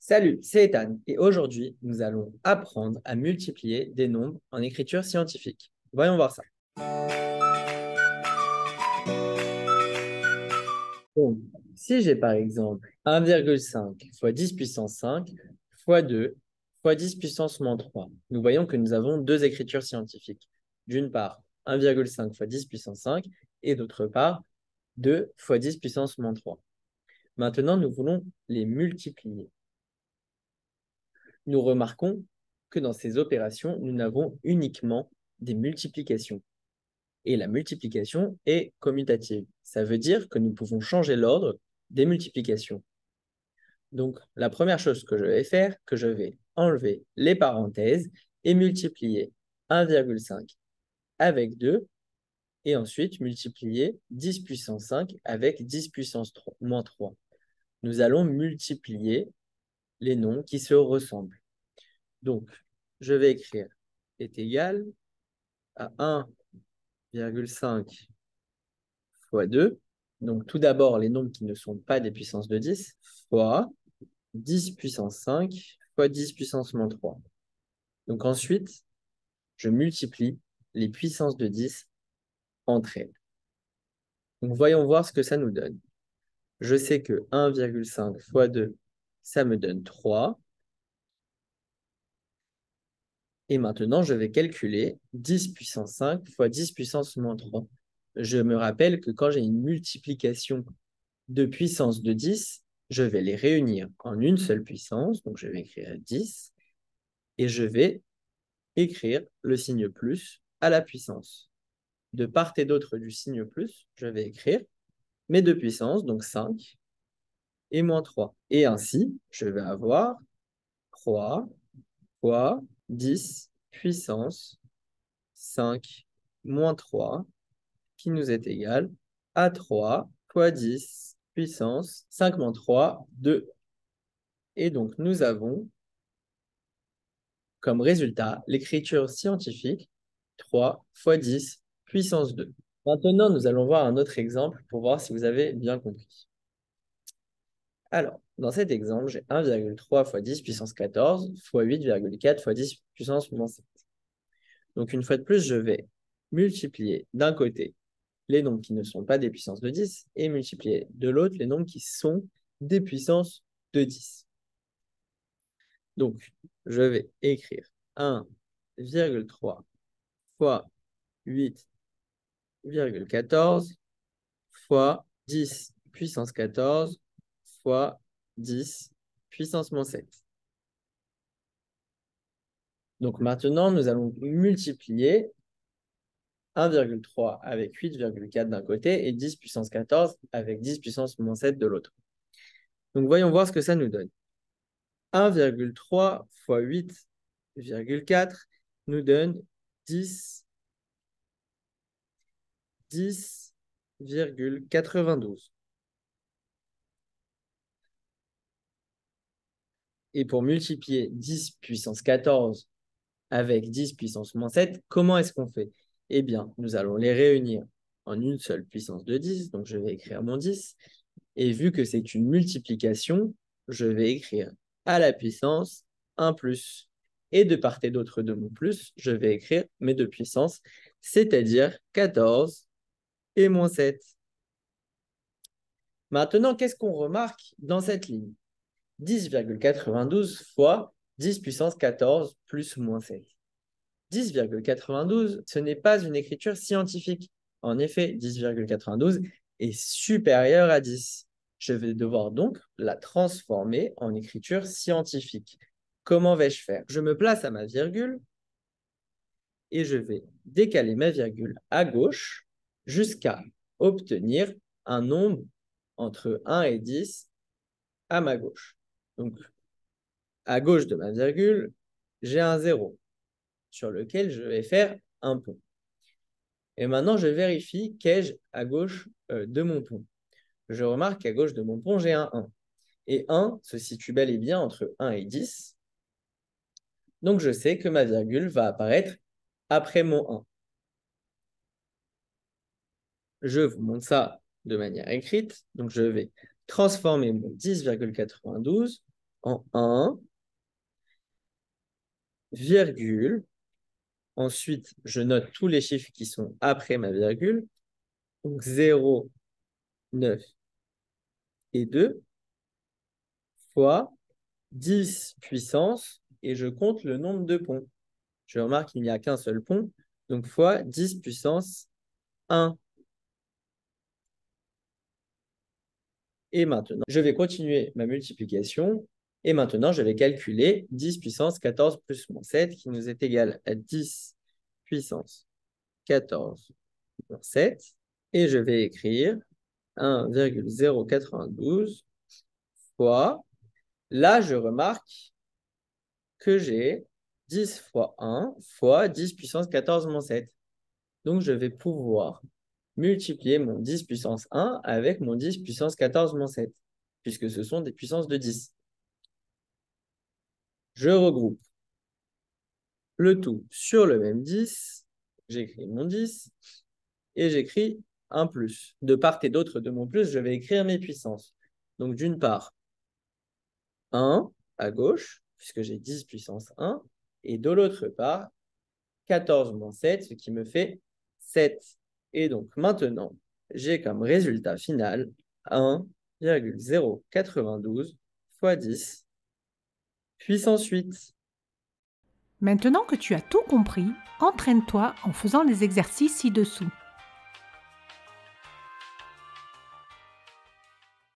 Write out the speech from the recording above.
Salut, c'est Ethan et aujourd'hui, nous allons apprendre à multiplier des nombres en écriture scientifique. Voyons voir ça. Donc, si j'ai par exemple 1,5 fois 10 puissance 5 fois 2 fois 10 puissance moins 3, nous voyons que nous avons deux écritures scientifiques. D'une part, 1,5 fois 10 puissance 5 et d'autre part, 2 fois 10 puissance moins 3. Maintenant, nous voulons les multiplier. Nous remarquons que dans ces opérations, nous n'avons uniquement des multiplications. Et la multiplication est commutative. Ça veut dire que nous pouvons changer l'ordre des multiplications. Donc, la première chose que je vais faire, que je vais enlever les parenthèses et multiplier 1,5 avec 2 et ensuite multiplier 10 puissance 5 avec 10 puissance 3, moins 3. Nous allons multiplier les nombres qui se ressemblent. Donc, je vais écrire est égal à 1,5 fois 2. Donc, tout d'abord, les nombres qui ne sont pas des puissances de 10 fois 10 puissance 5 fois 10 puissance moins 3. Donc, ensuite, je multiplie les puissances de 10 entre elles. Donc, voyons voir ce que ça nous donne. Je sais que 1,5 fois 2, ça me donne 3. Et maintenant, je vais calculer 10 puissance 5 fois 10 puissance moins 3. Je me rappelle que quand j'ai une multiplication de puissance de 10, je vais les réunir en une seule puissance. Donc, je vais écrire 10 et je vais écrire le signe plus à la puissance. De part et d'autre du signe plus, je vais écrire mes deux puissances, donc 5 et moins 3. Et ainsi, je vais avoir 3 fois 10 puissance 5 moins 3 qui nous est égal à 3 fois 10 puissance 5 moins 3, 2. Et donc, nous avons comme résultat l'écriture scientifique 3 fois 10 puissance 2. Maintenant, nous allons voir un autre exemple pour voir si vous avez bien compris. Alors, dans cet exemple, j'ai 1,3 fois 10 puissance 14 fois 8,4 fois 10 puissance moins 7. Donc, une fois de plus, je vais multiplier d'un côté les nombres qui ne sont pas des puissances de 10 et multiplier de l'autre les nombres qui sont des puissances de 10. Donc, je vais écrire 1,3 fois 8,14 fois 10 puissance 14 fois 10 puissance moins 7. Donc maintenant, nous allons multiplier 1,3 avec 8,4 d'un côté et 10 puissance 14 avec 10 puissance moins 7 de l'autre. Donc voyons voir ce que ça nous donne. 1,3 fois 8,4 nous donne 10,92. Et pour multiplier 10 puissance 14 avec 10 puissance moins 7, comment est-ce qu'on fait? Eh bien, nous allons les réunir en une seule puissance de 10, donc je vais écrire mon 10. Et vu que c'est une multiplication, je vais écrire à la puissance 1 plus. Et de part et d'autre de mon plus, je vais écrire mes deux puissances, c'est-à-dire 14 et moins 7. Maintenant, qu'est-ce qu'on remarque dans cette ligne? 10,92 fois 10 puissance 14 plus moins 7. 10,92, ce n'est pas une écriture scientifique. En effet, 10,92 est supérieur à 10. Je vais devoir donc la transformer en écriture scientifique. Comment vais-je faire? Je me place à ma virgule et je vais décaler ma virgule à gauche jusqu'à obtenir un nombre entre 1 et 10 à ma gauche. Donc, à gauche de ma virgule, j'ai un 0 sur lequel je vais faire un pont. Et maintenant, je vérifie qu'ai-je à gauche de mon pont. Je remarque qu'à gauche de mon pont, j'ai un 1. Et 1 se situe bel et bien entre 1 et 10. Donc, je sais que ma virgule va apparaître après mon 1. Je vous montre ça de manière écrite. Donc, je vais transformer mon 10,92 en 1, virgule. Ensuite, je note tous les chiffres qui sont après ma virgule. Donc 0, 9 et 2 fois 10 puissance, et je compte le nombre de ponts. Je remarque qu'il n'y a qu'un seul pont, donc fois 10 puissance 1. Et maintenant, je vais continuer ma multiplication. Et maintenant, je vais calculer 10 puissance 14 plus moins 7, qui nous est égal à 10 puissance 14 moins 7. Et je vais écrire 1,092 fois. Là, je remarque que j'ai 10 fois 1 fois 10 puissance 14 moins 7. Donc, je vais pouvoir multiplier mon 10 puissance 1 avec mon 10 puissance 14 moins 7, puisque ce sont des puissances de 10. Je regroupe le tout sur le même 10. J'écris mon 10 et j'écris un plus. De part et d'autre de mon plus, je vais écrire mes puissances. Donc, d'une part, 1 à gauche, puisque j'ai 10 puissance 1, et de l'autre part, 14 moins 7, ce qui me fait 7. Et donc maintenant, j'ai comme résultat final 1,092 fois 10 puissance 8. Maintenant que tu as tout compris, entraîne-toi en faisant les exercices ci-dessous.